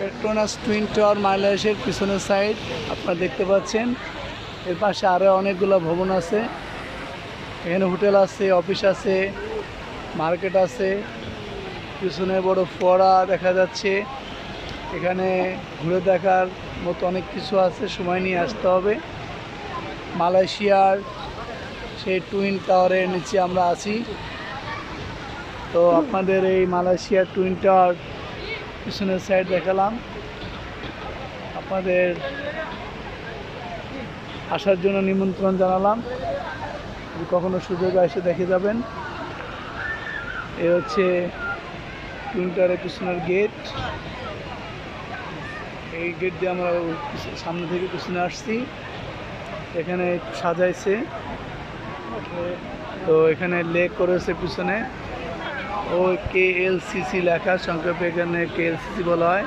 Petronas twin tower মালয়েশিয়ার পিছনের side আপনারা দেখতে পাচ্ছেন। এর পাশে আরও অনেকগুলো ভবন আছে। এখানে হোটেল আছে, অফিস আছে, মার্কেট আছে। পিছনে বড় ফোয়ারা দেখা যাচ্ছে। এখানে ঘুরে দেখার মতো অনেক কিছু আছে, সময় নিয়ে আসতে হবে। মালয়েশিয়ার সেই টুইন টাওয়ারের নিচে আমরা আছি। তো আপনাদের এই মালয়েশিয়ার টুইন টাওয়ার পিছনের সাইড দেখালাম। আপনাদের আসার জন্য নিমন্ত্রণ জানালাম। যদি কখনো সুযোগ এসে দেখে যাবেন। এ হচ্ছে টুইন টাওয়ারের পিছনের গেট। এই গেট দিয়ে আমরা সামনে থেকে পিছনে আসছি। এখানে সাজাইছে, তো এখানে লেক করেছে পিছনে। ও KLCC লেখা, সংক্ষেপে এখানে KLCC বলা হয়।